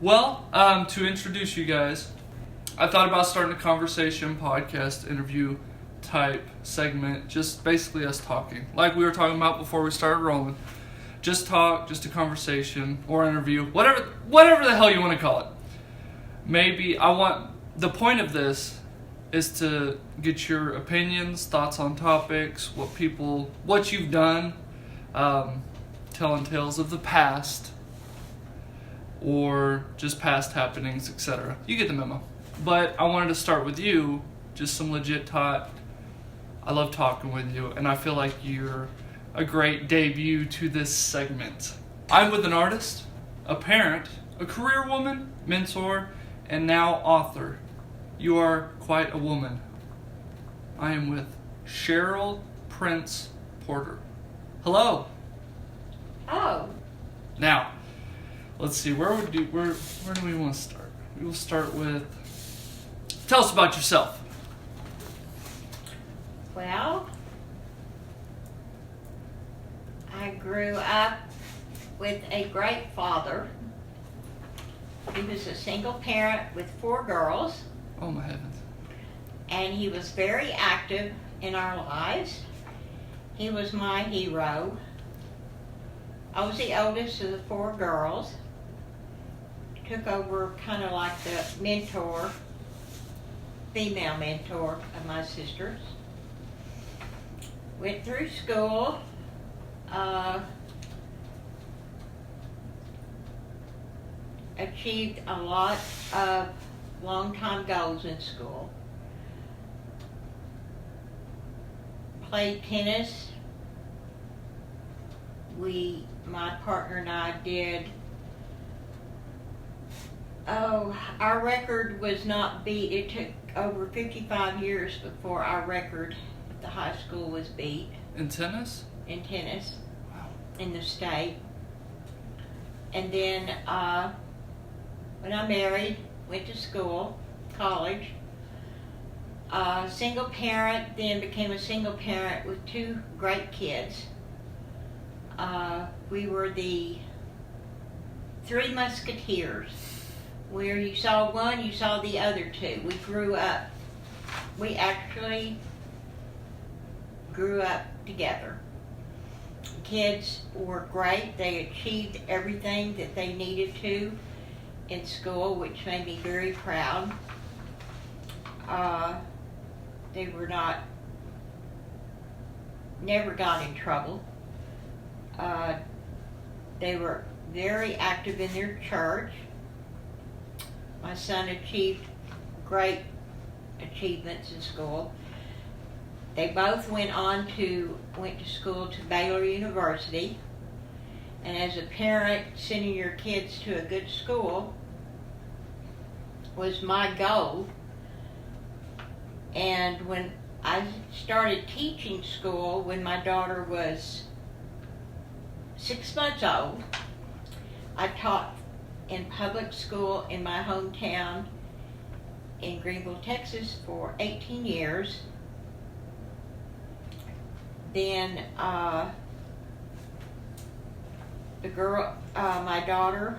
Well, to introduce you guys, I thought about starting a conversation, podcast, interview type segment, just basically us talking. Like we were talking about before we started rolling. Just talk, just a conversation, or interview, whatever the hell you want to call it. The point of this is to get your opinions, thoughts on topics, what you've done, telling tales of the past, or just past happenings, etc. You get the memo. But I wanted to start with you, just some legit talk. I love talking with you, and I feel like you're a great debut to this segment. I'm with an artist, a parent, a career woman, mentor, and now author. You are quite a woman. I am with Cheryle Prince-Porter. Hello. Oh. Now, let's see, where do we want to start? We will start with, tell us about yourself. Well, I grew up with a great father. He was a single parent with 4 girls. Oh my heavens. And he was very active in our lives. He was my hero. I was the oldest of the 4 girls. Took over kind of like the female mentor of my sisters. Went through school. Achieved a lot of long-time goals in school. Played tennis. My partner and I did. Our record was not beat. It took over 55 years before our record at the high school was beat. In tennis? In tennis. Wow. In the state. And then when I married, went to school, college, single parent, then became a single parent with 2 great kids. We were the 3 musketeers, where you saw one, you saw the other 2. We actually grew up together. Kids were great. They achieved everything that they needed to in school, which made me very proud. They never got in trouble. They were very active in their church. My son achieved great achievements in school. They both went to school to Baylor University. And as a parent, sending your kids to a good school was my goal. And when I started teaching school, when my daughter was 6 months old, I taught in public school in my hometown in Greenville, Texas for 18 years. Then my daughter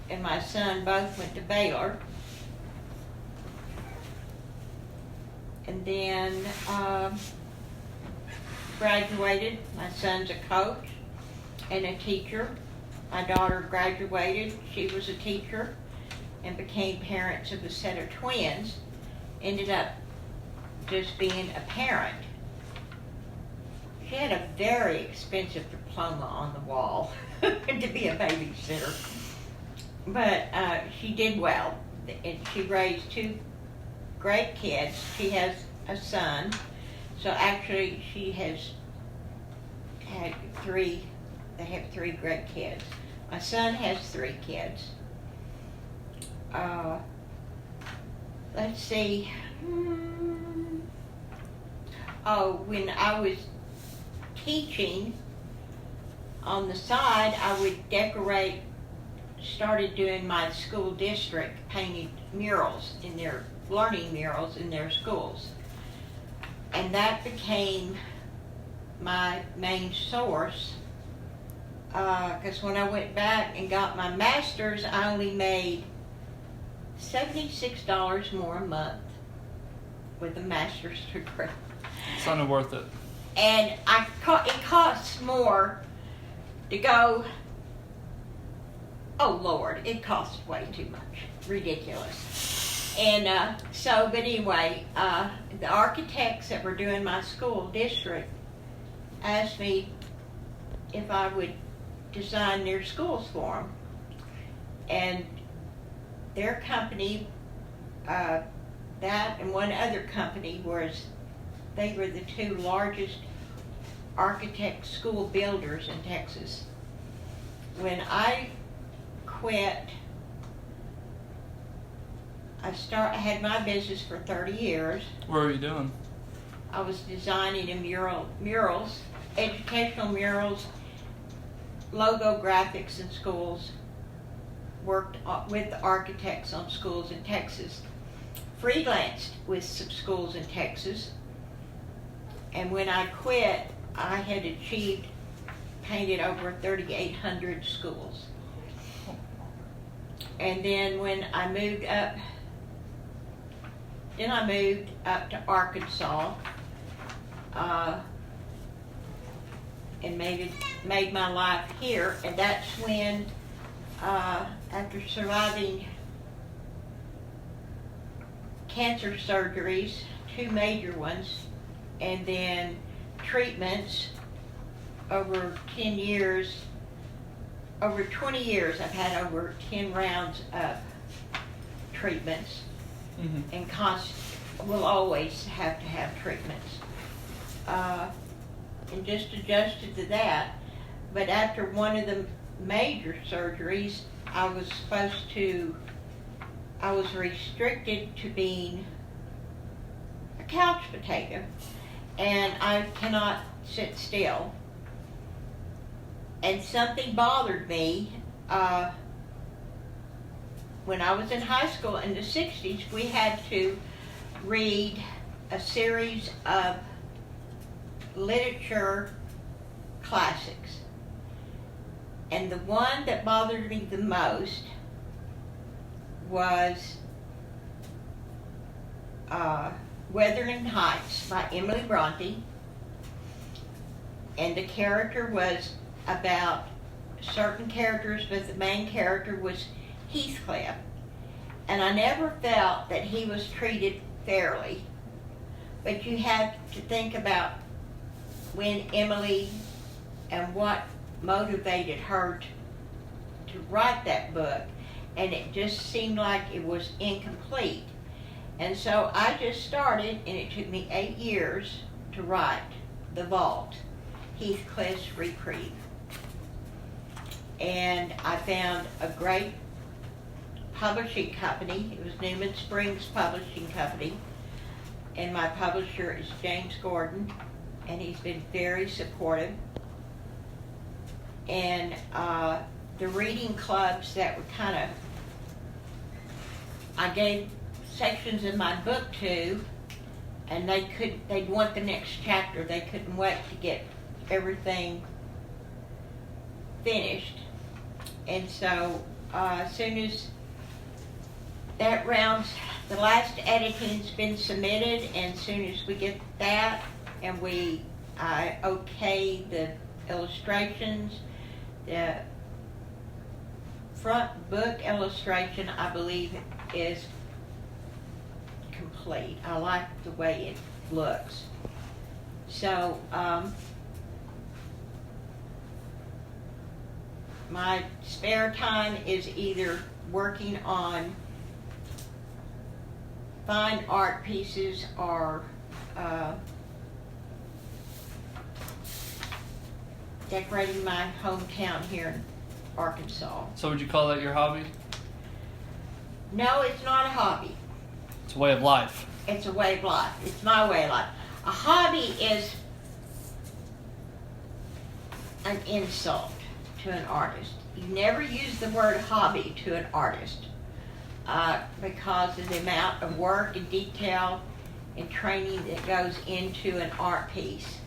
and my son both went to Baylor. And then graduated. My son's a coach and a teacher. My daughter graduated. She was a teacher and became parents of a set of twins. Ended up just being a parent. She had a very expensive diploma on the wall to be a babysitter. But she did well. And she raised 2 great kids. She has a son. So actually she has had 3, they have 3 great kids. My son has 3 kids. Let's see. When I was teaching on the side, I would started doing my school district, painting murals in their, learning murals in their schools. And that became my main source because when I went back and got my master's, I only made $76 more a month with a master's degree. It's not worth it. And it costs more to go. Oh Lord, it costs way too much. Ridiculous. And but anyway, the architects that were doing my school district asked me if I would design their schools for them. And their company, that and one other company, they were the two largest architect school builders in Texas. When I quit, I had my business for 30 years. What were you doing? I was designing murals, educational murals, logo graphics in schools, worked with the architects on schools in Texas, freelanced with some schools in Texas, and when I quit, I had painted over 3,800 schools. And then when I moved up, to Arkansas, and made my life here, and that's when, after surviving cancer surgeries, 2 major ones, and then treatments over 10 years, over 20 years, I've had over 10 rounds of treatments, and will always have to have treatments. And just adjusted to that. But after one of the major surgeries, I was restricted to being a couch potato, and I cannot sit still. And something bothered me. When I was in high school in the 60s, we had to read a series of literature classics. And the one that bothered me the most was Wuthering Heights by Emily Bronte. And the character was about certain characters, but the main character was Heathcliff. And I never felt that he was treated fairly. But you have to think about when Emily and what motivated her to write that book, and it just seemed like it was incomplete. And so I just started, and it took me 8 years to write The Vault, Heathcliff's Reprieve. And I found a great publishing company. It was Newman Springs Publishing Company, and my publisher is James Gordon, and he's been very supportive. And the reading clubs that were I gave sections of my book to, and they'd want the next chapter. They couldn't wait to get everything finished. And so as soon as that the last editing's been submitted, and as soon as we get that, and I okay the illustrations, the front book illustration, I believe, is complete. I like the way it looks. So my spare time is either working on fine art pieces or decorating my hometown here in Arkansas. So would you call that your hobby? No, it's not a hobby. It's a way of life. It's a way of life. It's my way of life. A hobby is an insult to an artist. You never use the word hobby to an artist because of the amount of work and detail and training that goes into an art piece.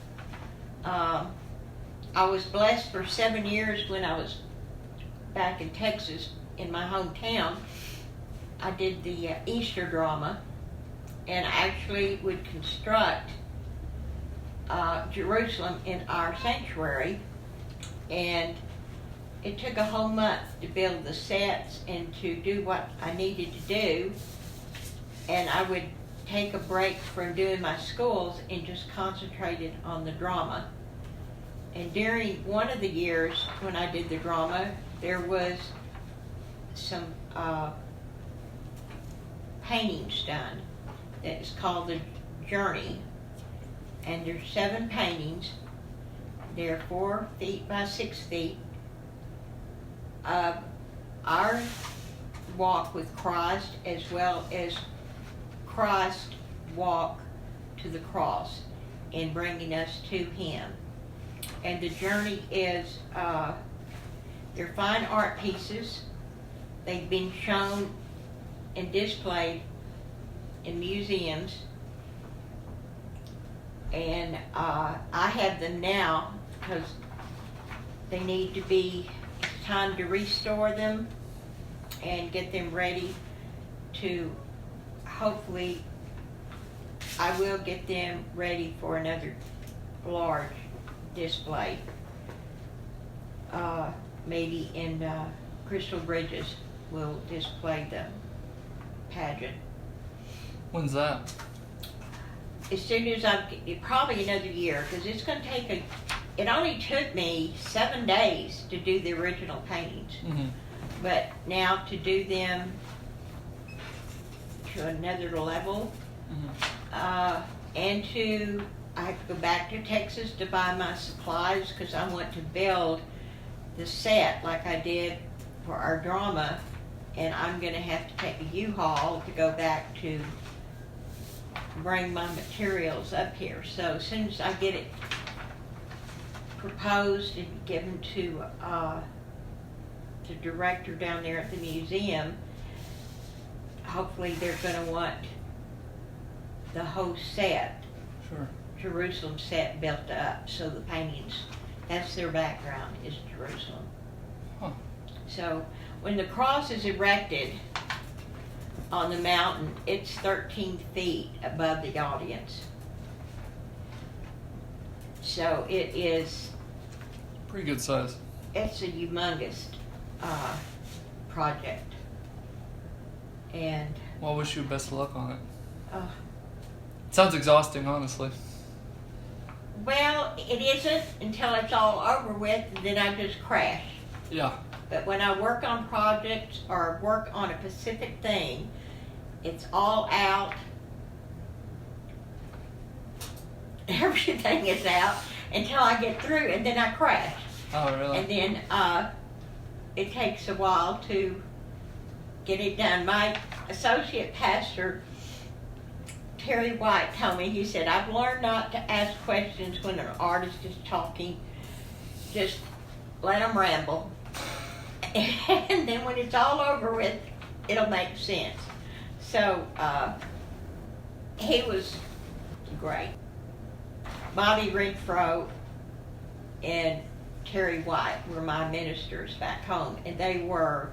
I was blessed for 7 years when I was back in Texas, in my hometown. I did the Easter drama, and I actually would construct Jerusalem in our sanctuary, and it took a whole month to build the sets and to do what I needed to do, and I would take a break from doing my schools and just concentrated on the drama. And during one of the years when I did the drama, there was some paintings done that is called The Journey, and there's 7 paintings. They're 4 feet by 6 feet of our walk with Christ, as well as Christ walk to the cross and bringing us to Him. And the journey is, they're fine art pieces. They've been shown and displayed in museums. And I have them now because they need to be, it's time to restore them and get them ready to, hopefully, I will get them ready for another large display. Maybe in Crystal Bridges will display the pageant. When's that? As soon as probably another year, because it's going to take it only took me 7 days to do the original paintings. Mm-hmm. But now to do them to another level, and I have to go back to Texas to buy my supplies because I want to build the set like I did for our drama, and I'm going to have to take a U-Haul to go back to bring my materials up here. So as soon as I get it proposed and given to the director down there at the museum, hopefully they're going to want the whole set, Sure. Jerusalem set, built up. So the paintings, that's their background, is Jerusalem. Huh. So when the cross is erected on the mountain, it's 13 feet above the audience. So it is, Pretty good size. it's a humongous project. And Well, I wish you best of luck on it. uh, Sounds exhausting, honestly. well, it isn't until it's all over with, and then I just crash. Yeah. But when I work on projects or work on a specific thing, it's all out. Everything is out until I get through, and then I crash. Oh, really? And then it takes a while to get it done. My associate pastor, Terry White, told me, he said, I've learned not to ask questions when an artist is talking. Just let them ramble. And then when it's all over with, it'll make sense. So he was great. Bobby Renfro and Terry White were my ministers back home, and they were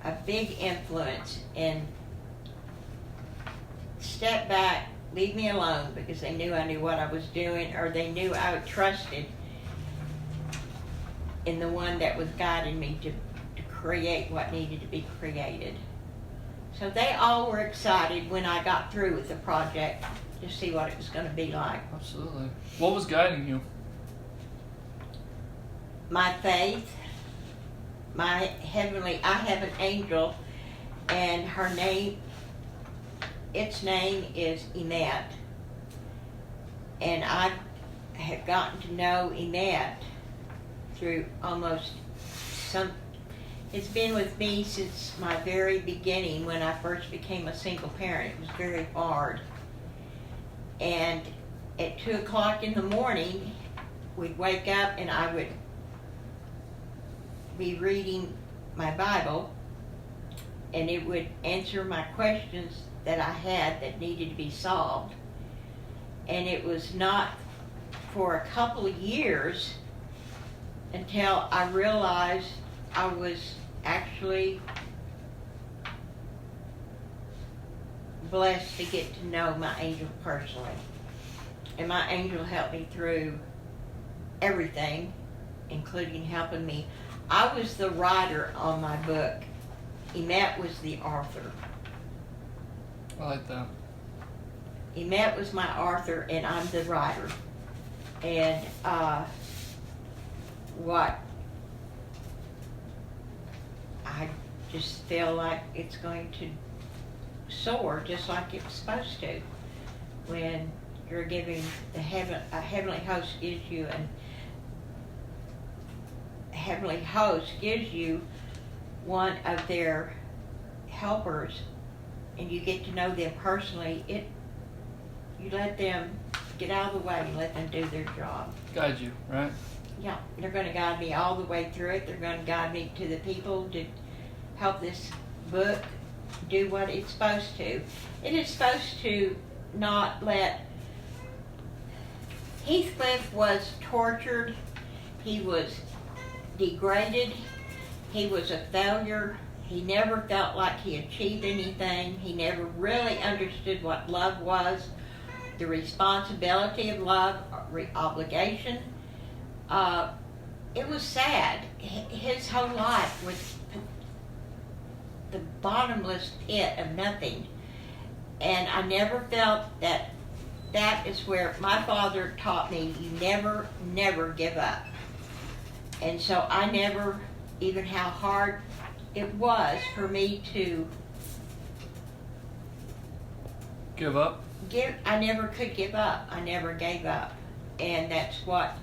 a big influence. And step back, leave me alone, because they knew I knew what I was doing, or they knew I trusted in the one that was guiding me to create what needed to be created. So they all were excited when I got through with the project to see what it was going to be like. Absolutely. What was guiding you? My faith, I have an angel, and its name is Emet. And I have gotten to know Emet through it's been with me since my very beginning when I first became a single parent. It was very hard. And at 2 o'clock in the morning, we'd wake up and I would be reading my Bible, and it would answer my questions that I had that needed to be solved. And it was not for a couple of years until I realized I was actually blessed to get to know my angel personally. And my angel helped me through everything, including helping me. I was the writer on my book. Emet was the author. I like that. Emet was my author, and I'm the writer. And what I just feel like it's going to soar just like it's supposed to when you're giving a heavenly host gives you, and heavenly host gives you one of their helpers, and you get to know them personally. You let them get out of the way and let them do their job. Guide you, right? Yeah, they're going to guide me all the way through it. They're going to guide me to the people to help this book do what it's supposed to. It is supposed to not let... Heathcliff was tortured. He was degraded. He was a failure. He never felt like he achieved anything. He never really understood what love was, the responsibility of love, obligation. It was sad. His whole life was the bottomless pit of nothing. And I never felt that is where my father taught me, you never, never give up. And so I never, even how hard it was for me to give up? I never could give up. I never gave up. And that's what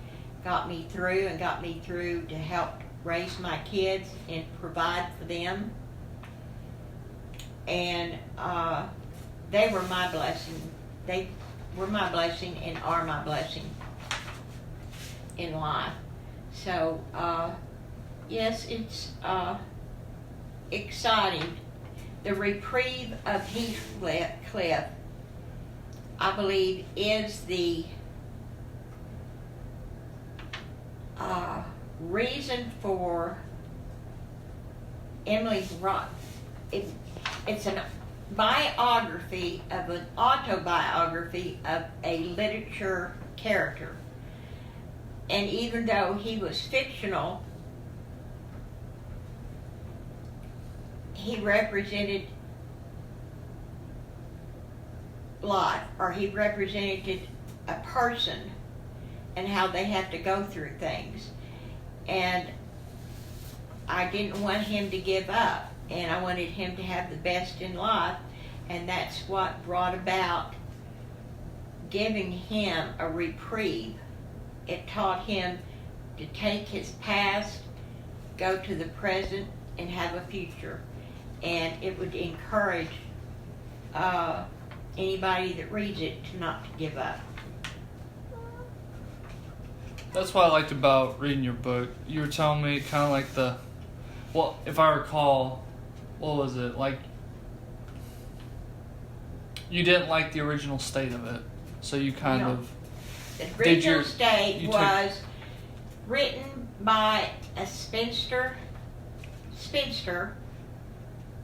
got me through to help raise my kids and provide for them. And they were my blessing. They were my blessing and are my blessing in life. So, yes, it's exciting. The reprieve of Heathcliff, I believe, is the reason for Emily's rock. It's an biography of an autobiography of a literature character. And even though he was fictional, he represented life, or he represented a person and how they have to go through things. And I didn't want him to give up, and I wanted him to have the best in life, and that's what brought about giving him a reprieve. It taught him to take his past, go to the present, and have a future. And it would encourage anybody that reads it to not to give up. That's what I liked about reading your book. You were telling me kind of like if I recall, what was it? Like, you didn't like the original state of it, so you kind of... The original state was written by a spinster,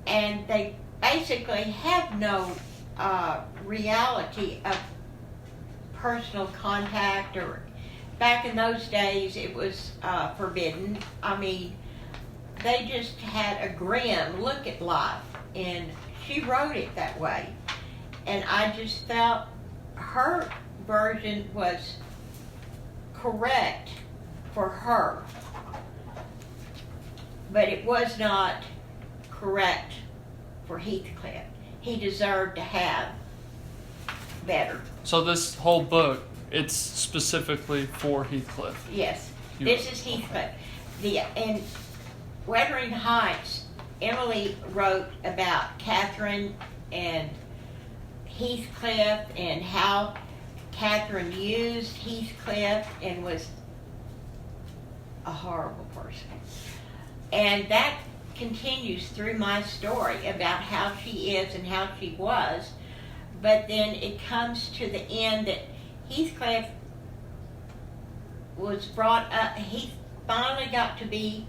and they basically have no reality of personal contact, or back in those days it was forbidden. I mean, they just had a grim look at life, and she wrote it that way. And I just felt her version was correct for her, but it was not correct for Heathcliff. He deserved to have better. So this whole book, it's specifically for Heathcliff? Yes, this is Heathcliff. In Wuthering Heights, Emily wrote about Catherine and Heathcliff and how Catherine used Heathcliff and was a horrible person. And that continues through my story about how she is and how she was. But then it comes to the end that Heathcliff was brought up, finally got to be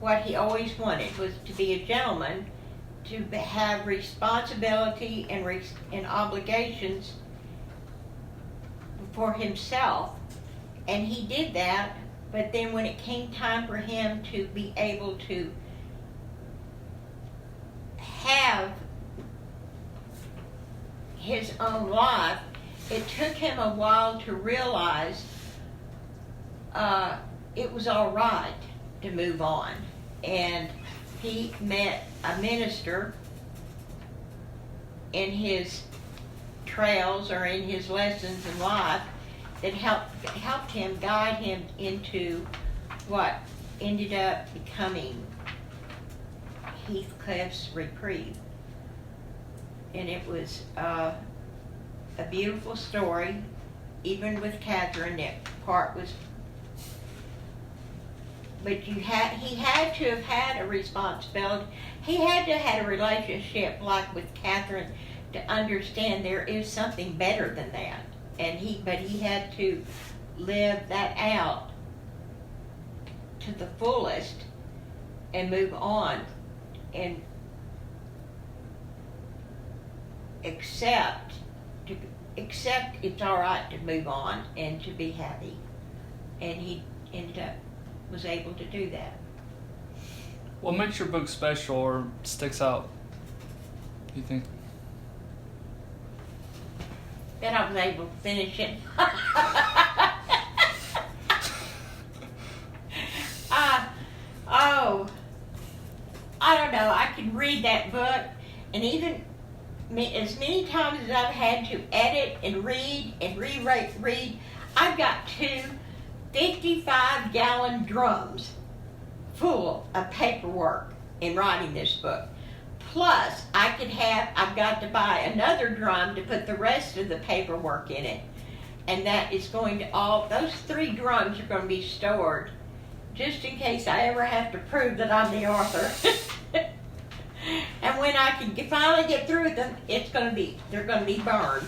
what he always wanted, was to be a gentleman, to have responsibility and obligations for himself. And he did that, but then when it came time for him to be able to have his own life, it took him a while to realize it was all right to move on. And he met a minister in his trails or in his lessons in life that helped him, guide him into what ended up becoming Heathcliff's Reprieve. And it was a beautiful story. Even with Catherine, that part was, but he had to have had a responsibility. He had to have had a relationship like with Catherine to understand there is something better than that. But he had to live that out to the fullest and move on and accept it's all right to move on and to be happy. And he ended up was able to do that. What makes your book special or sticks out, do you think? That I was able to finish it. I don't know. I can read that book, and even as many times as I've had to edit and read and read, I've got 2 55-gallon drums full of paperwork in writing this book. Plus, I've got to buy another drum to put the rest of the paperwork in it. And that is going to those 3 drums are going to be stored just in case I ever have to prove that I'm the author. And when I can finally get through with them, they're going to be burned.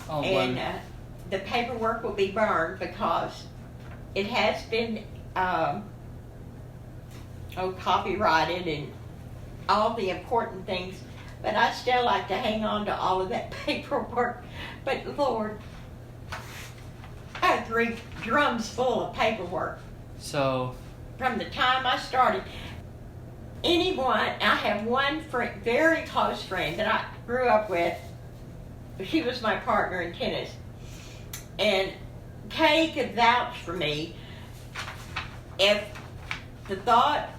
Oh, and the paperwork will be burned because it has been copyrighted and all the important things, but I still like to hang on to all of that paperwork. But Lord, I have 3 drums full of paperwork. So, from the time I started, I have one very close friend that I grew up with. She was my partner in tennis, and Kay could vouch for me. If the thought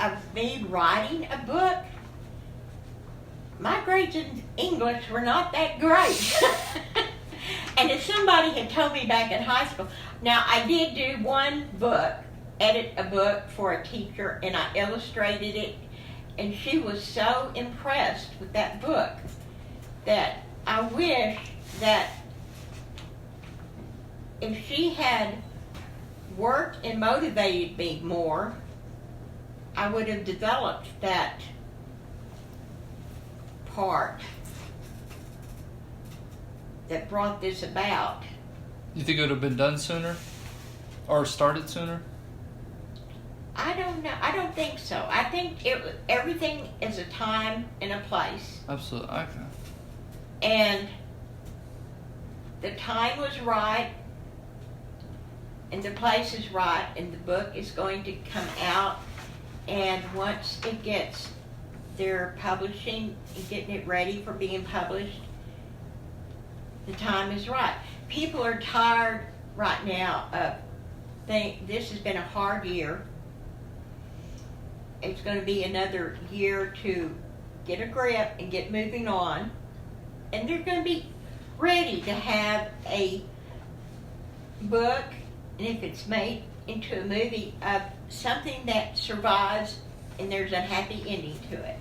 of me writing a book, my grades in English were not that great. And if somebody had told me back in high school, now I did do one book, edit a book for a teacher, and I illustrated it, and she was so impressed with that book that I wish that if she had worked and motivated me more, I would have developed that part that brought this about. You think it would have been done sooner? Or started sooner? I don't know. I don't think so. I think everything is a time and a place. Absolutely. Okay. And the time was right, and the place is right, and the book is going to come out. And once it gets their publishing and getting it ready for being published, the time is right. People are tired right now of this has been a hard year. It's going to be another year to get a grip and get moving on. And they're going to be ready to have a book, and if it's made into a movie, of something that survives and there's a happy ending to it.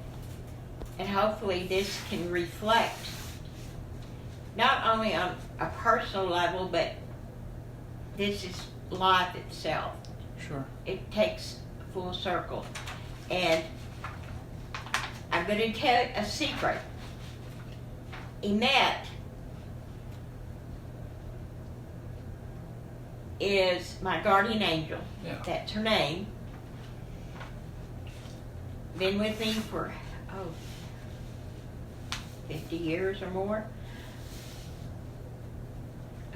And hopefully this can reflect not only on a personal level, but this is life itself. Sure. It takes a full circle. And I'm going to tell a secret. is my guardian angel. Yeah. That's her name. Been with me for 50 years or more.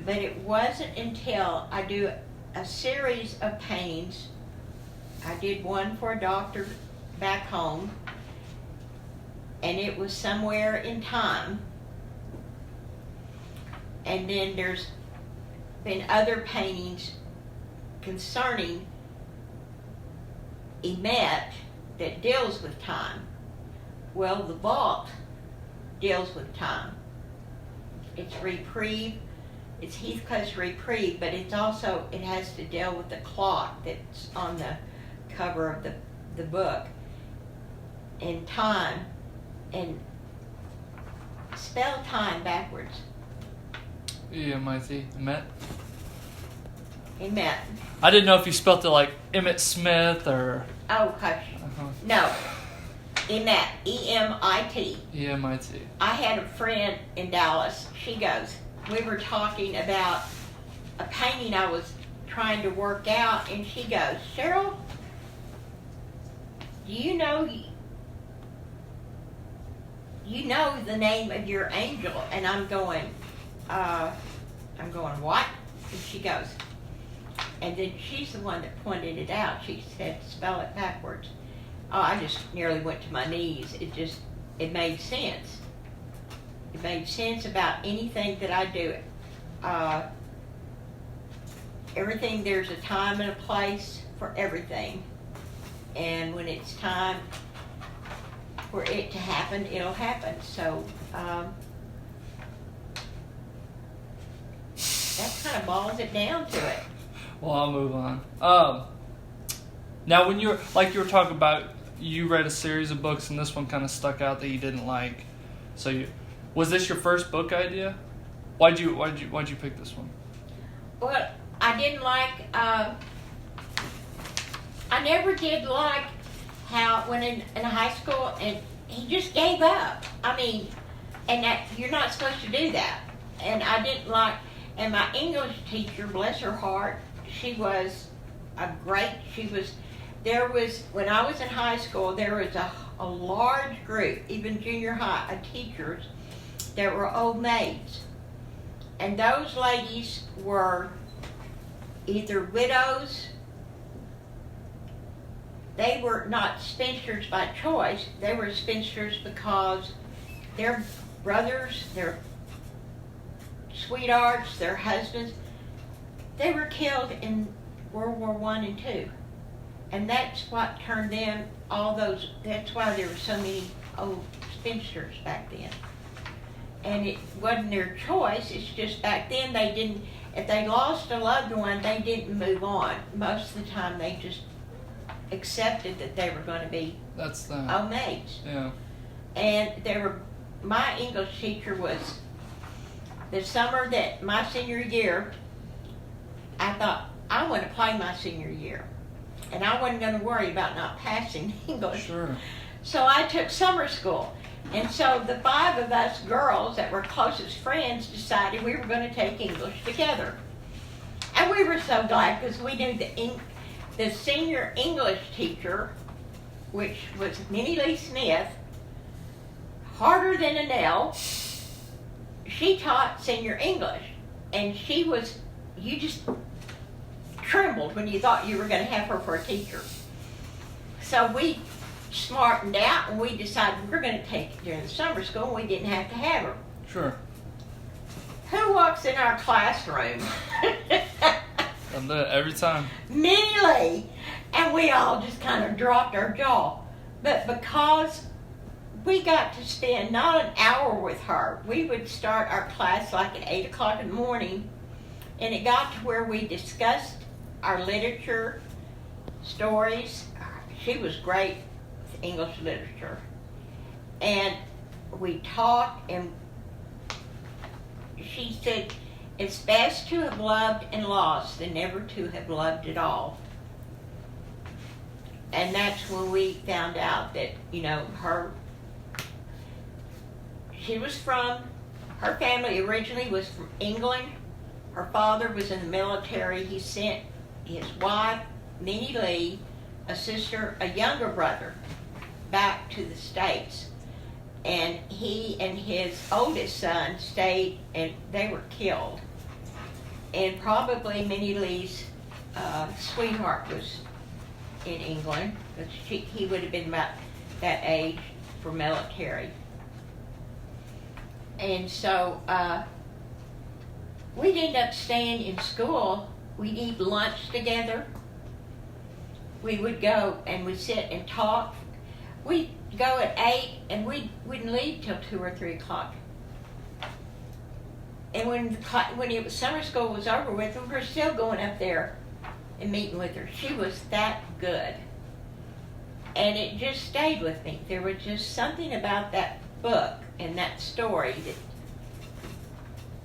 But it wasn't until I do a series of paintings. I did one for a doctor back home, and it was somewhere in time. And then there's been other paintings concerning Emet that deals with time. Well, the vault deals with time. It's Reprieve. It's Heathcliff's Reprieve, but it's also, it has to deal with the clock that's on the cover of the book. And time, and spell time backwards. E-M-I-T, Emmett. Emet. I didn't know if you spelled it like Emmett Smith or... Oh, hush. No. Emet. E-M-I-T. E-M-I-T. I had a friend in Dallas. She goes, we were talking about a painting I was trying to work out, and she goes, Cheryl, do you know the name of your angel? And I'm going, what? And she goes, and then she's the one that pointed it out. She said, spell it backwards. Oh, I just nearly went to my knees. It made sense. It made sense about anything that I do. Everything, there's a time and a place for everything. And when it's time for it to happen, it'll happen. So, that kind of boils it down to it. Well, I'll move on. Now, when you were talking about, you read a series of books and this one kind of stuck out that you didn't like. So, was this your first book idea? Why'd you pick this one? Well, I didn't like. I never did like how when in high school and he just gave up. I mean, and that you're not supposed to do that. And I didn't like. And my English teacher, bless her heart, she was when I was in high school, there was a large group, even junior high, of teachers that were old maids. And those ladies were either widows, they were not spinsters by choice, they were spinsters because their brothers, their sweethearts, their husbands, they were killed in World War I and II. And that's what turned them, that's why there were so many old spinsters back then. And it wasn't their choice, it's just back then they didn't, if they lost a loved one, they didn't move on. Most of the time they just accepted that they were going to be old maids. Yeah. And my English teacher was, the summer that my senior year, I thought, I want to play my senior year. And I wasn't going to worry about not passing English. Sure. So I took summer school. And so the 5 of us girls that were closest friends decided we were going to take English together. And we were so glad because we knew the senior English teacher, which was Minnie Lee Smith, harder than a nail. She taught senior English. And you just trembled when you thought you were going to have her for a teacher. So we smartened out and we decided we were going to take it during the summer school and we didn't have to have her. Sure. Who walks in our classroom? I'm doing it every time. Minnie Lee. And we all just kind of dropped our jaw. But because we got to spend not an hour with her, we would start our class like at 8 o'clock in the morning, and it got to where we discussed our literature, stories. She was great with English literature. And we talked, and she said, it's best to have loved and lost than never to have loved at all. And that's when we found out that, her family originally was from England. her father was in the military. He sent his wife, Minnie Lee, a sister, a younger brother, back to the States. And he and his oldest son stayed, and they were killed. And probably Minnie Lee's sweetheart was in England, but he would have been about that age for military. And so we'd end up staying in school. We'd eat lunch together. We would go and we'd sit and talk. We'd go at 8 and we wouldn't leave till 2 or 3 o'clock. And when it was summer school was over with, we were still going up there and meeting with her. She was that good. And it just stayed with me. There was just something about that book and that story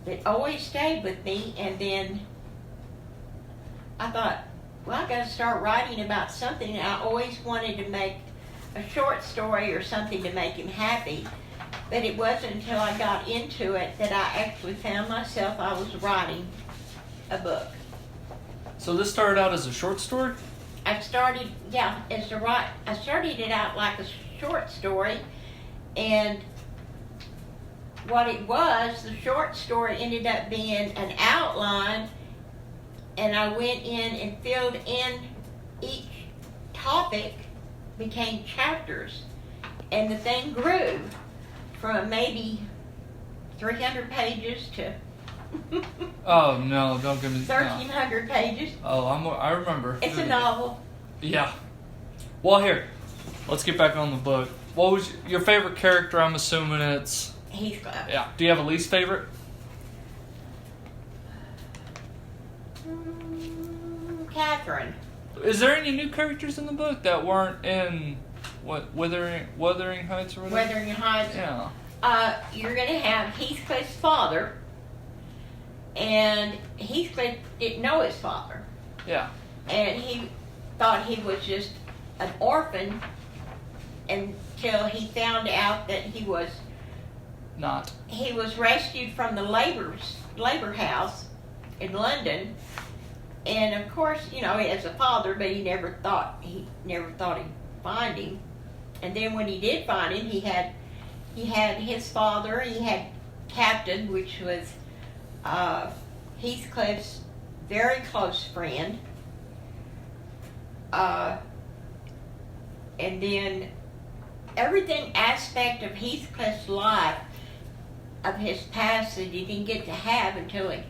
that always stayed with me. And then I thought, well, I got to start writing about something. And I always wanted to make a short story or something to make him happy. But it wasn't until I got into it that I actually found myself, I was writing a book. So this started out as a short story? I started it out like a short story, and what it was, the short story ended up being an outline, and I went in and filled in each topic, became chapters, and the thing grew from maybe 300 pages to Oh no! Don't give me 1,300 pages. Oh, I remember. It's a novel. Yeah. Well, here, let's get back on the book. What was your favorite character? I'm assuming it's Heathcliff. Yeah. Do you have a least favorite? Catherine. Is there any new characters in the book that weren't in Wuthering Heights or whatever? Wuthering Heights. Yeah. You're going to have Heathcliff's father, and Heathcliff didn't know his father. Yeah. And he thought he was just an orphan until he found out that he was Not. He was rescued from the labor house in London, and of course, you know, he has a father, but he never thought he'd find him. And then when he did find him, he had his father. He had Captain, which was Heathcliff's very close friend. And then everything aspect of Heathcliff's life, of his past, that he didn't get to have until he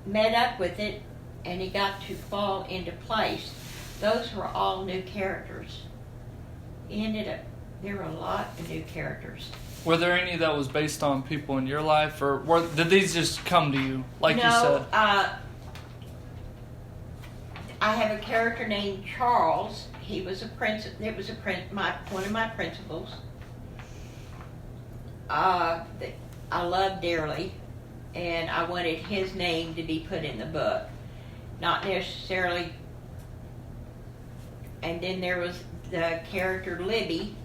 met up with it and he got to fall into place. Those were all new characters. There were a lot of new characters. Were there any that was based on people in your life, or did these just come to you, like you said? I have a character named Charles. He was one of my principals. That I loved dearly, and I wanted his name to be put in the book, not necessarily. And then there was the character Libby,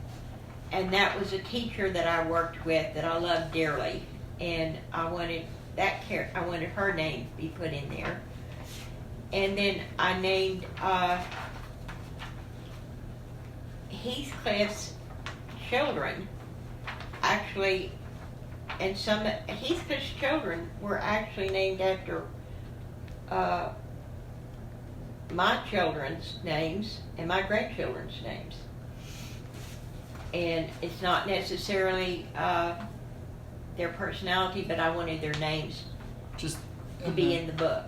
and that was a teacher that I worked with that I loved dearly, and I wanted her name to be put in there. And then I named Heathcliff's children, actually, and some Heathcliff's children were actually named after my children's names and my grandchildren's names. And it's not necessarily their personality, but I wanted their names to be in the book.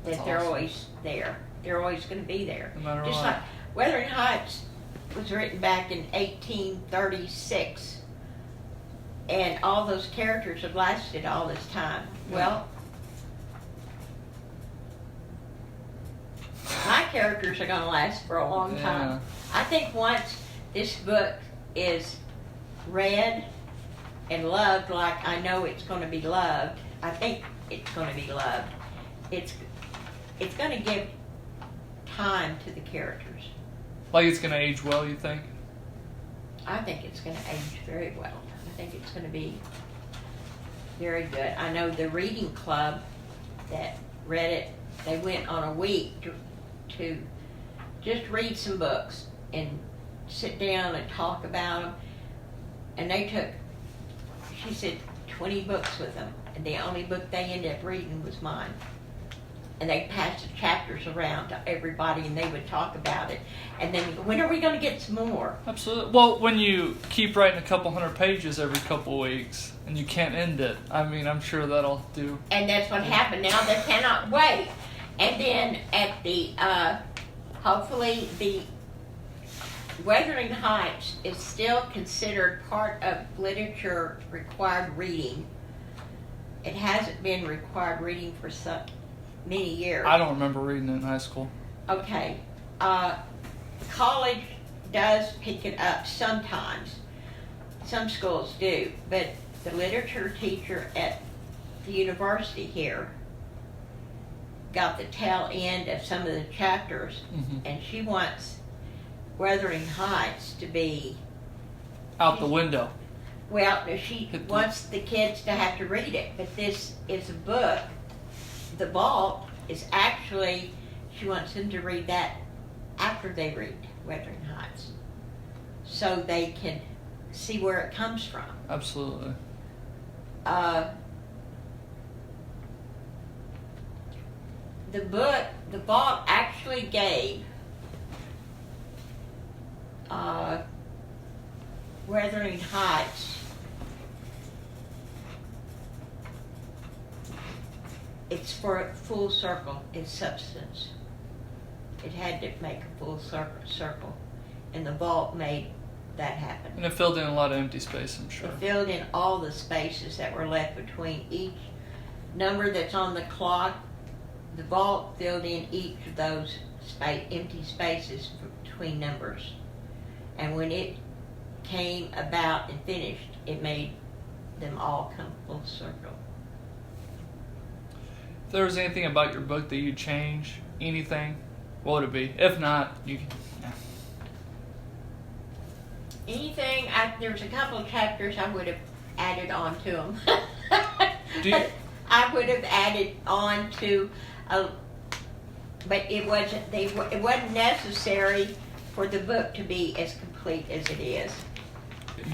That they're always there. They're always going to be there. No matter Just what. like Wuthering Heights was written back in 1836, and all those characters have lasted all this time. Yeah. Well, my characters are going to last for a long time. I think once this book is read and loved like I know it's going to be loved, I think it's going to be loved. It's going to give time to the characters. Like it's going to age well, you think? I think it's going to age very well. I think it's going to be very good. I know the reading club that read it. They went on a week to just read some books and sit down and talk about them. And they took, she said, 20 books with them. And the only book they ended up reading was mine. And they passed the chapters around to everybody, and they would talk about it. And then, when are we going to get some more? Absolutely. Well, when you keep writing a couple hundred pages every couple weeks, and you can't end it, I mean, I'm sure that'll do. And that's what happened. Now they cannot wait. And then at the, hopefully the Wuthering Heights is still considered part of literature required reading. It hasn't been required reading for many years. I don't remember reading it in high school. Okay. College does pick it up sometimes. Some schools do. But the literature teacher at the university here got the tail end of some of the chapters, and she wants Wuthering Heights to be out the window. Well, she wants the kids to have to read it, but this is a book. The Vault is actually, she wants them to read that after they read Wuthering Heights, so they can see where it comes from. Absolutely. The book, The Vault actually gave Wuthering Heights, it's for a full circle in substance. It had to make a full circle, and The Vault made that happen. And it filled in a lot of empty space, I'm sure. It filled in all the spaces that were left between each number that's on the clock. The Vault filled in each of those empty spaces between numbers. And when it came about and finished, it made them all come full circle. If there was anything about your book that you'd change, anything, what would it be? If not, you can. Yeah. Anything, there's a couple of chapters I would have added on to them. I would have added on to, but it wasn't necessary for the book to be as complete as it is.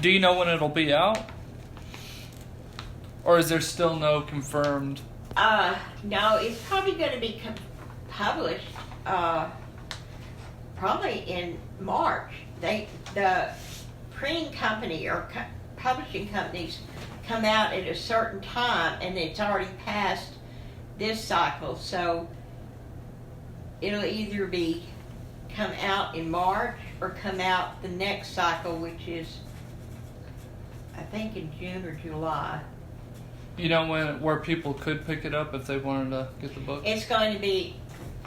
Do you know when it'll be out? Or is there still no confirmed? No, it's probably going to be published probably in March. The printing company or publishing companies come out at a certain time, and it's already past this cycle, so it'll either be come out in March or come out the next cycle, which is I think in June or July. You know where people could pick it up if they wanted to get the book? It's going to be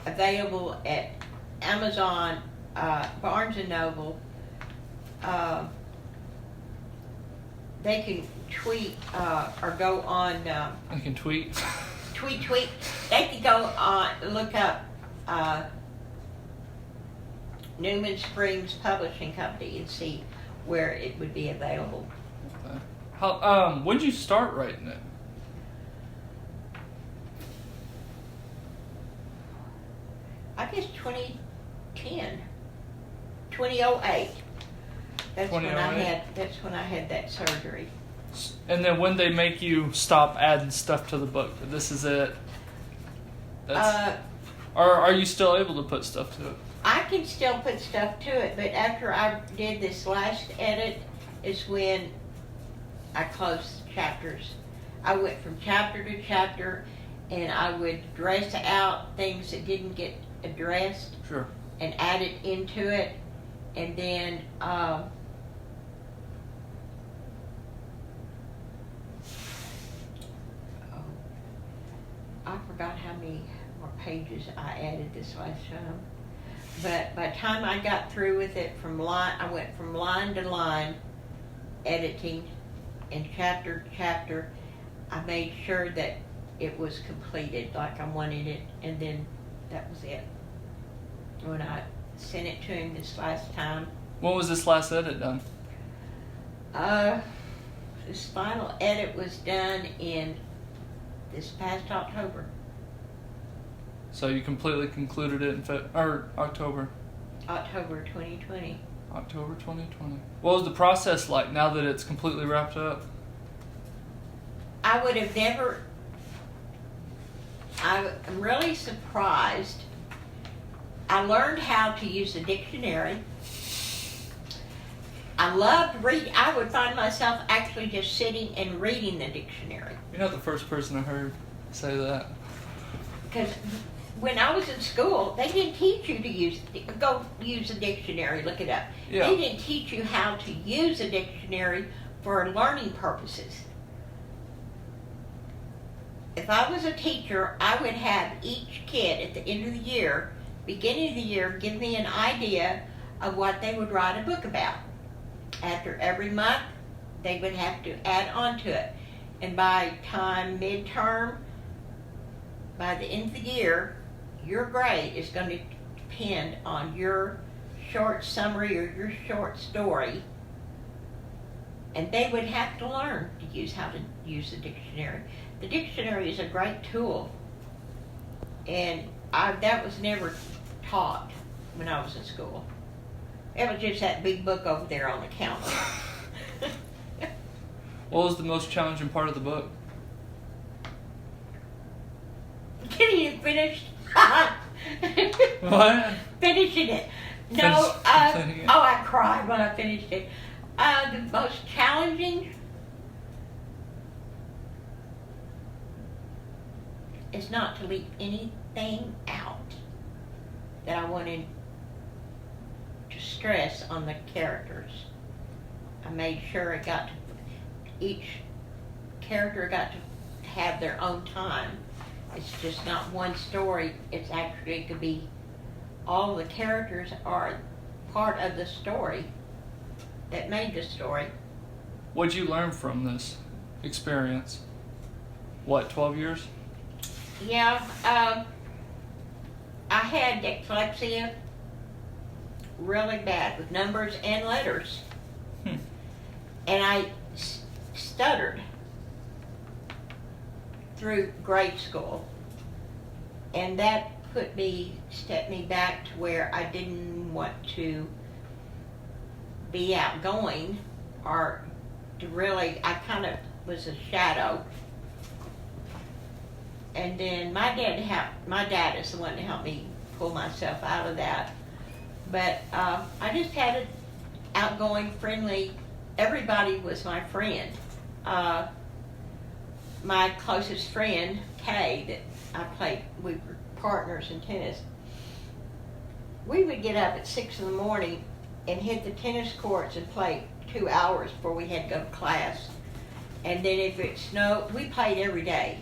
available at Amazon, Barnes & Noble. They can tweet or go on... They can tweet? Tweet. They can go on, look up Newman Springs Publishing Company and see where it would be available. Okay. How? When did you start writing it? I guess 2010, 2008. That's when I had that surgery. And then when they make you stop adding stuff to the book, this is it. Or are you still able to put stuff to it? I can still put stuff to it, but after I did this last edit is when I closed the chapters. I went from chapter to chapter, and I would dress out things that didn't get addressed. Sure. And add it into it, and then I forgot how many more pages I added this last time. But by the time I got through with it, I went from line to line, editing, and chapter to chapter. I made sure that it was completed like I wanted it, and then that was it. When I sent it to him this last time. When was this last edit done? This final edit was done in this past October. So you completely concluded it in October. October 2020. October 2020. What was the process like now that it's completely wrapped up? I would have never. I'm really surprised. I learned how to use the dictionary. I loved reading. I would find myself actually just sitting and reading the dictionary. You're not the first person I heard say that. Because when I was in school, they didn't teach you to go use a dictionary, look it up. Yeah. They didn't teach you how to use a dictionary for learning purposes. If I was a teacher, I would have each kid at the end of the year, beginning of the year, give me an idea of what they would write a book about. After every month, they would have to add on to it. And by time midterm, by the end of the year, your grade is going to depend on your short summary or your short story. And they would have to learn to use how to use the dictionary. The dictionary is a great tool. And that was never taught when I was in school. It was just that big book over there on the counter. What was the most challenging part of the book? Getting it finished. What? Finishing it. No, completing it. I cried when I finished it. The most challenging is not to leave anything out that I wanted to stress on the characters. I made sure each character got to have their own time. It's just not one story. It could be all the characters are part of the story that made the story. What'd you learn from this experience? 12 years? Yeah, I had dyslexia really bad with numbers and letters. And I stuttered through grade school. And that stepped me back to where I didn't want to be outgoing or to really, I kind of was a shadow. And then my dad is the one to help me pull myself out of that. But I just had an outgoing, friendly, everybody was my friend. My closest friend, Kay, we were partners in tennis. We would get up at 6 in the morning and hit the tennis courts and play 2 hours before we had to go to class. And then if it snowed, we played every day.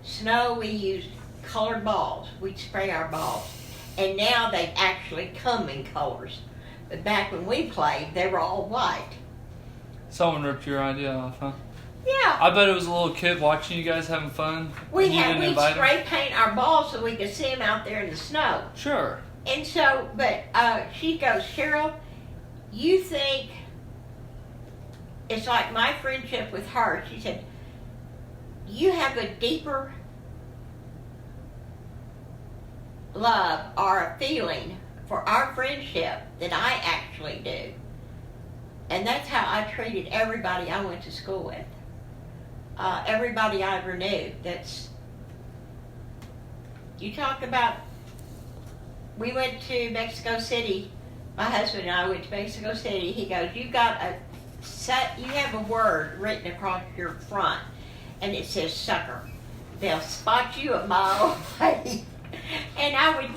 Snow, we used colored balls. We'd spray our balls. And now they actually come in colors. But back when we played, they were all white. Someone ripped your idea off, huh? Yeah. I bet it was a little kid watching you guys having fun. We'd spray paint our balls so we could see them out there in the snow. Sure. And so, but she goes, Cheryl, you think it's like my friendship with her. She said, you have a deeper love or a feeling for our friendship than I actually do. And that's how I treated everybody I went to school with. Everybody I ever knew. You talk about, we went to Mexico City. My husband and I went to Mexico City. He goes, you have a word written across your front, and it says sucker. They'll spot you a mile away. And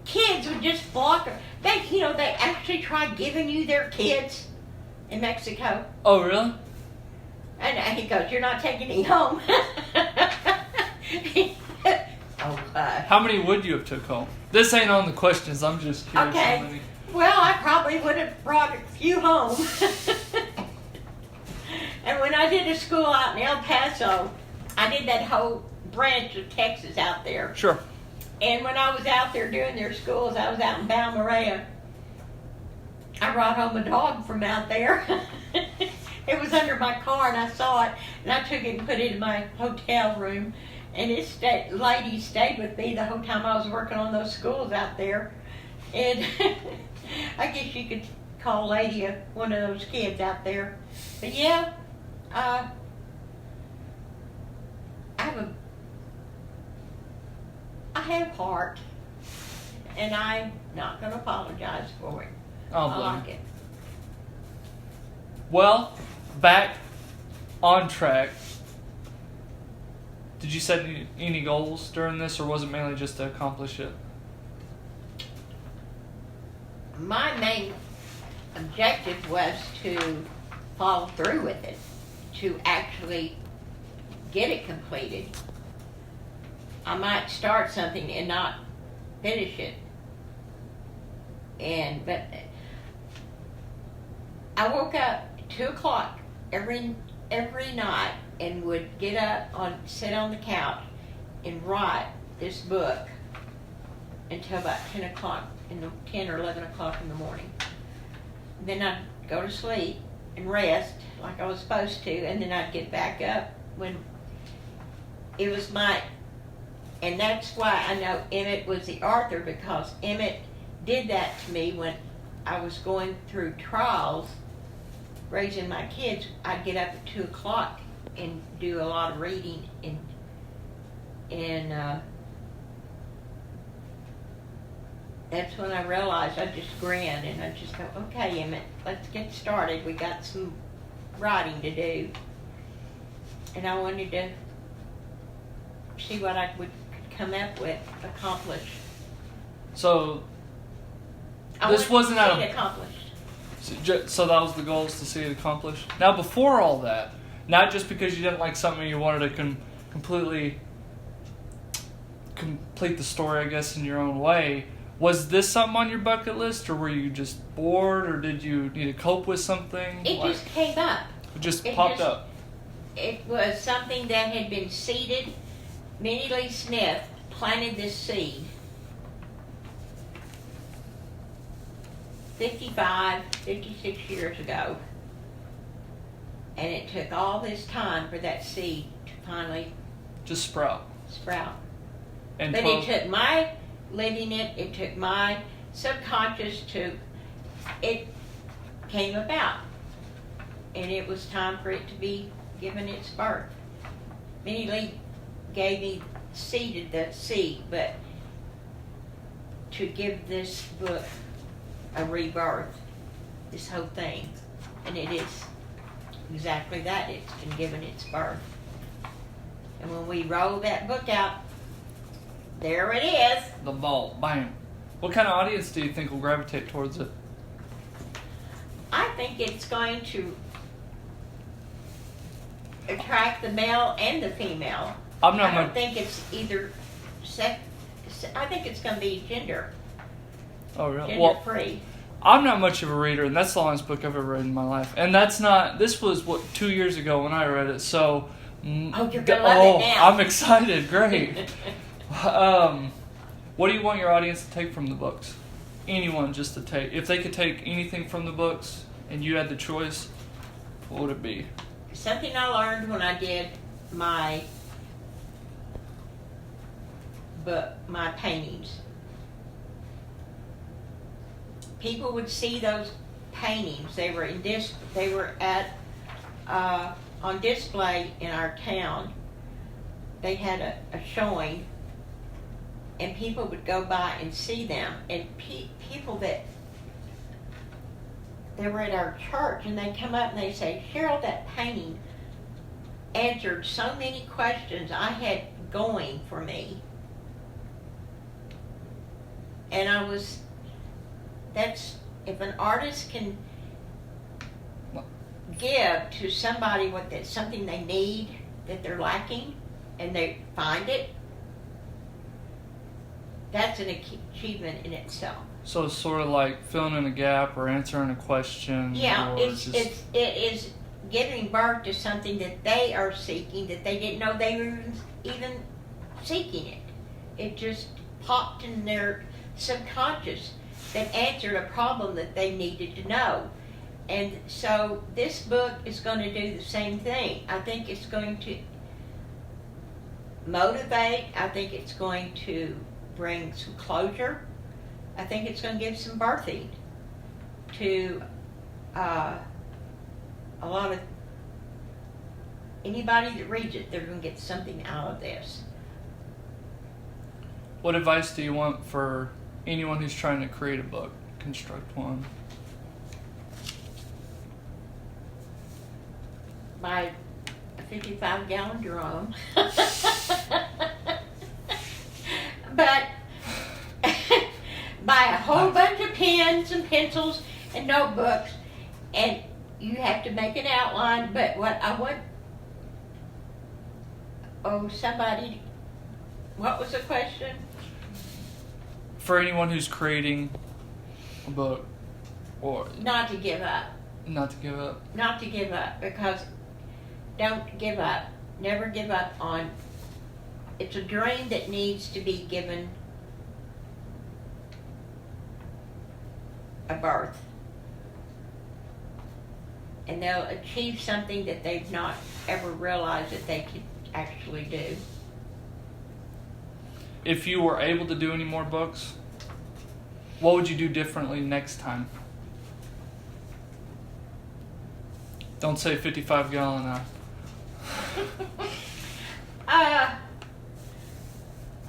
kids would just block her. They actually tried giving you their kids in Mexico. Oh, really? And he goes, you're not taking me home. How many would you have took home? This ain't on the questions. I'm just curious. Okay. How many. Well, I probably would have brought a few home. And when I did a school out in El Paso, I did that whole branch of Texas out there. Sure. And when I was out there doing their schools, I was out in Balmaria. I brought home a dog from out there. It was under my car, and I saw it, and I took it and put it in my hotel room. And this lady stayed with me the whole time I was working on those schools out there. And I guess you could call Lady one of those kids out there. But yeah, I have heart, and I'm not going to apologize for it. Oh, I like it. Well, back on track. Did you set any goals during this, or was it mainly just to accomplish it? My main objective was to follow through with it, to actually get it completed. I might start something and not finish it. But I woke up at 2 o'clock every night and would get up, sit on the couch and write this book until about 10 or 11 o'clock in the morning. Then I'd go to sleep and rest like I was supposed to, and then I'd get back up when it was and that's why I know Emmett was the author, because Emmett did that to me when I was going through trials raising my kids. I'd get up at 2 o'clock and do a lot of reading, and that's when I realized I just grin and I just go, okay, Emmett, let's get started. We got some writing to do. And I wanted to see what I would come up with, accomplish. So, this wasn't accomplished. So that was the goal, is to see it accomplished. Now, before all that, not just because you didn't like something, you wanted to completely complete the story, I guess, in your own way. Was this something on your bucket list, or were you just bored, or did you need to cope with something? It just came up. It just popped up. It was something that had been seeded. Minnie Lee Smith planted this seed 56 years ago. And it took all this time for that seed to finally just sprout. And but it took my living it took my subconscious it came about. And it was time for it to be given its birth. Minnie Lee gave me seeded the seed, but to give this book a rebirth, this whole thing. And it is exactly that. It's been given its birth. And when we roll that book out, there it is. The vault. Bam. What kind of audience do you think will gravitate towards it? I think it's going to attract the male and the female. I don't think it's either sex. I think it's going to be gender. Oh, really? Gender free. I'm not much of a reader, and that's the longest book I've ever read in my life. And this was 2 years ago when I read it, so... Oh, you're going to love it now. I'm excited. Great. What do you want your audience to take from the books? Anyone just to take. If they could take anything from the books and you had the choice, what would it be? Something I learned when I did my paintings. People would see those paintings. They were on display in our town. They had a showing, and people would go by and see them. And people that they were at our church, and they come up and they say, Cheryle, that painting answered so many questions I had going for me. And if an artist can give to somebody something they need that they're lacking, and they find it, that's an achievement in itself. So it's sort of like filling in a gap or answering a question. Yeah, it is giving birth to something that they are seeking, that they didn't know they were even seeking it. It just popped in their subconscious that answered a problem that they needed to know. And so this book is going to do the same thing. I think it's going to motivate. I think it's going to bring some closure. I think it's going to give some birthing to a lot of anybody that reads it. They're going to get something out of this. What advice do you want for anyone who's trying to create a book, construct one? Buy a 55-gallon drum. But buy a whole bunch of pens and pencils and notebooks, and you have to make an outline. But what I want, somebody, what was the question? For anyone who's creating a book, or Not to give up. not to give up. Not to give up, because don't give up. Never give up on. It's a dream that needs to be given a birth. And they'll achieve something that they've not ever realized that they could actually do. If you were able to do any more books, what would you do differently next time? Don't say 55-gallon.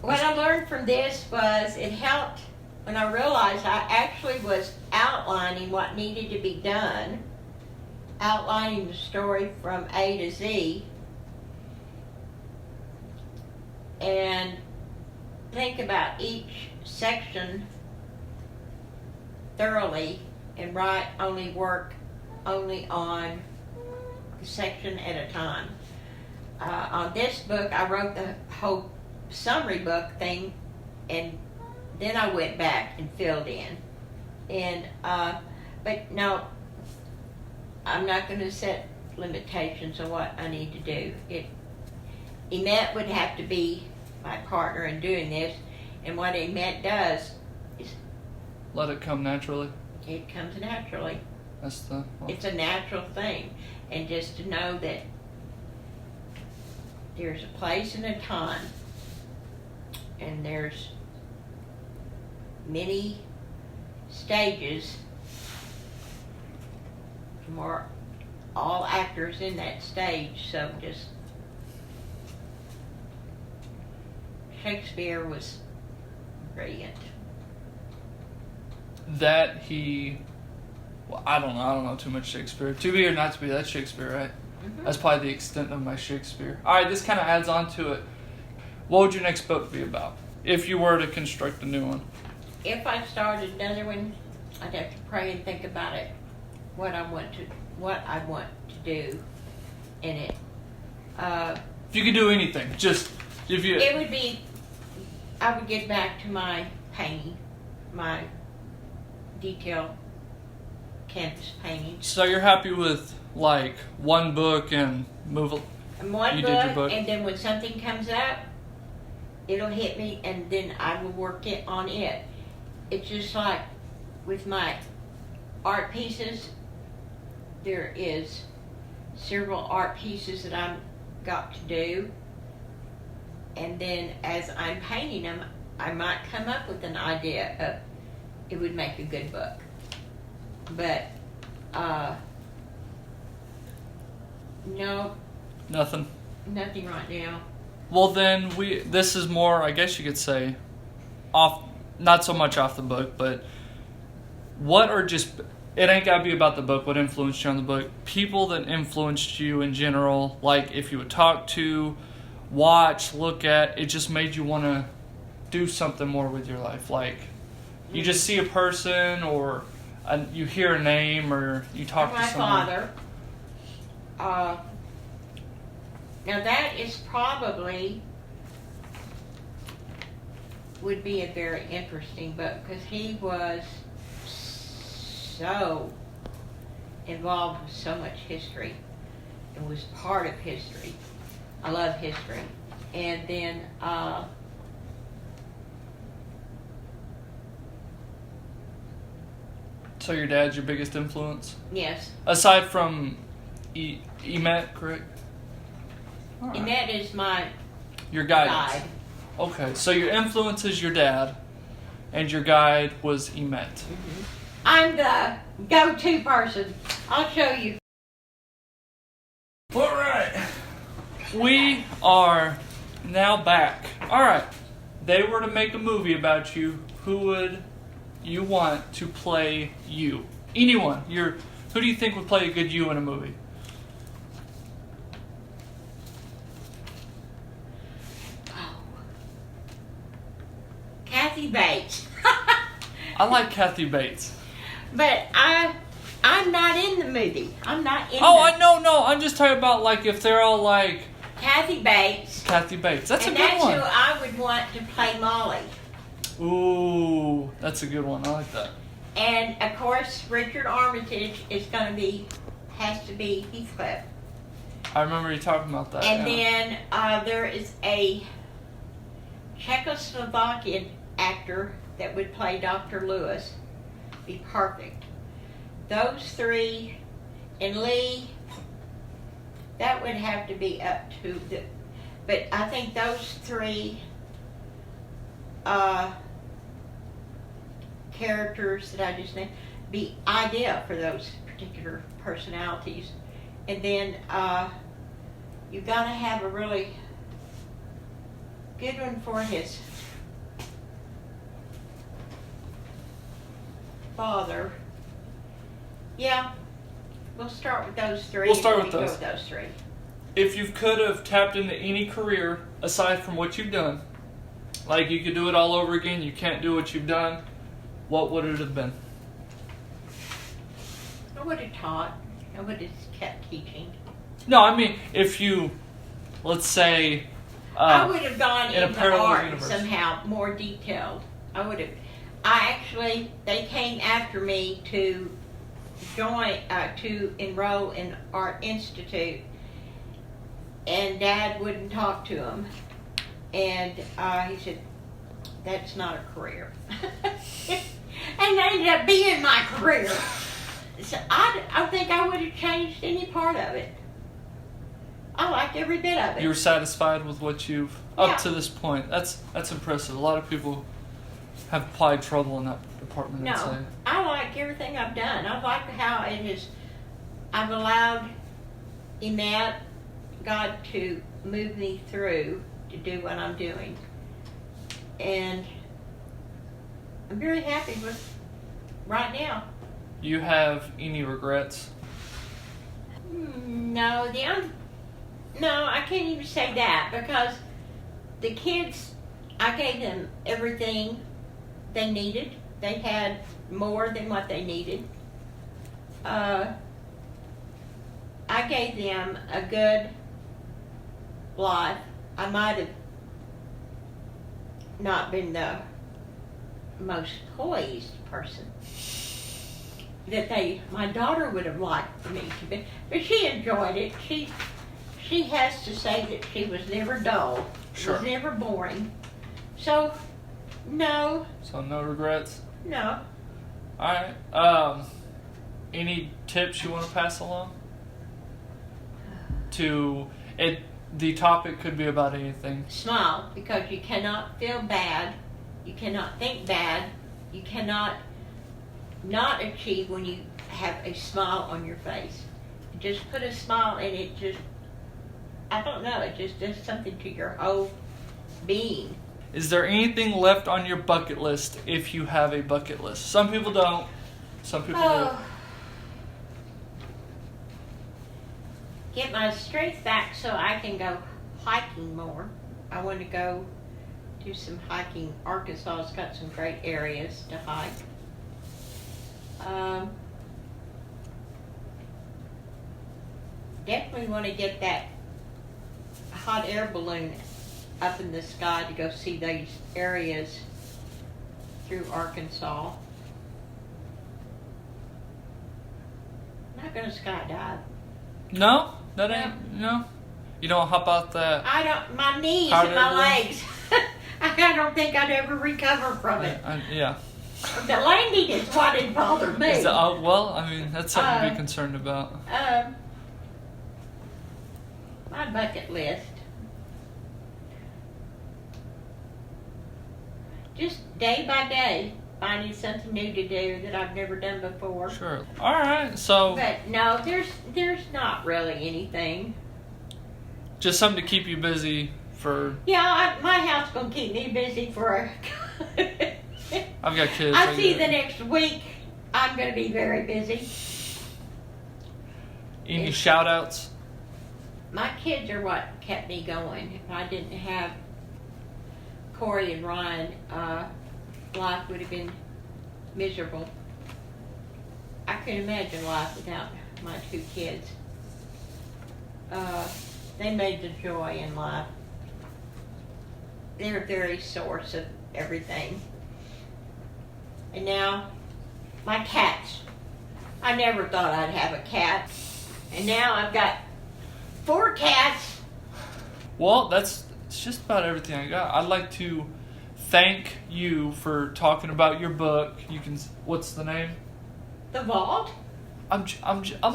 What I learned from this was it helped when I realized I actually was outlining what needed to be done, outlining the story from A to Z, and think about each section thoroughly and work only on a section at a time. On this book, I wrote the whole summary book thing, and then I went back and filled in. And but no, I'm not going to set limitations on what I need to do. Emmett would have to be my partner in doing this, and what Emmett does is Let it come naturally. it comes naturally. It's It's a natural thing, and just to know that there's a place and a time, and there's many stages for all actors in that stage. So just Shakespeare was brilliant. that he, well, I don't know too much Shakespeare. To be or not to be, that's Shakespeare, right? Mm-hmm. That's probably the extent of my Shakespeare. All right, this kind of adds on to it. What would your next book be about if you were to construct a new one? If I started another one, I'd have to pray and think about it, what I want to do in it. If you could do anything, just if you. It would be, I would get back to my painting, my detail canvas painting. So you're happy with like one book and move. And one You did your book, book. and then when something comes up, it'll hit me, and then I will work it on it. It's just like with my art pieces, there is several art pieces that I've got to do, and then as I'm painting them, I might come up with an idea of it would make a good book. But no, Nothing. nothing right now. Well, then this is more, I guess you could say, off. Not so much off the book, but what are just. It ain't got to be about the book. What influenced you on the book? People that influenced you in general, like if you would talk to, watch, look at, it just made you want to do something more with your life. Like you just see a person, or you hear a name, or you talk to someone. My father. Now that is probably would be a very interesting book, because he was so involved with so much history and was part of history. I love history. And then So your dad's your biggest influence? yes, Aside from Emmett, correct? All right. Emmett is my Your guidance. guide. Okay, so your influence is your dad, and your guide was Emet. I'm the go-to person. I'll show you. All right. We are now back. All right. They were to make a movie about you. Who would you want to play you? Anyone. Who do you think would play a good you in a movie? Oh. Kathy Bates. I like Kathy Bates. But I'm not in the movie. I'm not in No. I'm just talking about like if they're all like Kathy Bates. Kathy Bates. That's and a good that's one. who I would want to play Molly. Ooh, that's a good one. I like that. And of course, Richard Armitage has to be Heathcliff. I remember you talking about that. And yeah. then there is a Czechoslovakian actor that would play Dr. Lewis. Be perfect. Those three, and Lee, that would have to be up to the. But I think those three characters that I just named be ideal for those particular personalities. And then you got to have a really good one for his father. Yeah, we'll start with those three. We'll start and with go those. with those three. If you could have tapped into any career aside from what you've done, like you could do it all over again, you can't do what you've done, what would it have been? I would have taught. I would have kept teaching. No, I mean, if you, let's say, I would have gone in a into parallel art universe. somehow, more detailed. They came after me to enroll in Art Institute, and Dad wouldn't talk to him. And he said, that's not a career. And that ended up being my career. So I think I would have changed any part of it. I like every bit of it. You were satisfied with what you've up to this point. That's impressive. A lot of people have applied trouble in that department. No, I'd say. I like everything I've done. I like how I've allowed Emet, God, to move me through to do what I'm doing. And I'm very happy with right now. You have any regrets? No, I can't even say that, because the kids, I gave them everything they needed. They had more than what they needed. I gave them a good life. I might have not been the most poised person that my daughter would have liked for me to be, but she enjoyed it. She has to say that she was never dull. She was never boring. So, no. So no regrets? No. Alright. Any tips you want to pass along? The topic could be about anything. Smile, because you cannot feel bad. You cannot think bad. You cannot not achieve when you have a smile on your face. Just put a smile and it just, I don't know, it just does something to your whole being. Is there anything left on your bucket list if you have a bucket list? Some people don't. Some people do. Get my strength back so I can go hiking more. I want to go do some hiking. Arkansas has got some great areas to hike. Definitely want to get that hot air balloon up in the sky to go see those areas through Arkansas. I'm not going to skydive. No? That ain't, no? You don't hop out that? I don't, my knees hot and air my balloon? legs. I don't think I'd ever recover from it. Yeah. The landing is what it bothered me. Well, I mean, that's something to be concerned about. My bucket list. just day by day, finding something new to do that I've never done before. Sure. All right. So. But no, there's not really anything. Just something to keep you busy for. Yeah, my house gonna keep me busy for. I've got kids. I see the next week I'm gonna be very busy. Any shoutouts? My kids are what kept me going. If I didn't have Corey and Ryan, life would have been miserable. I couldn't imagine life without my 2 kids. They made the joy in life. They're a very source of everything. And now, my cats. I never thought I'd have a cat. And now I've got 4 cats. Well, it's just about everything I got. I'd like to thank you for talking about your book. You can. What's the name? The Vault. I'm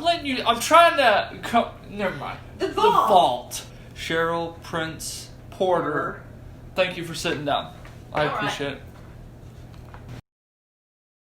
letting you. I'm trying to. Never mind. The Vault. The Vault. Cheryle Prince-Porter. Thank you for sitting down. I appreciate it.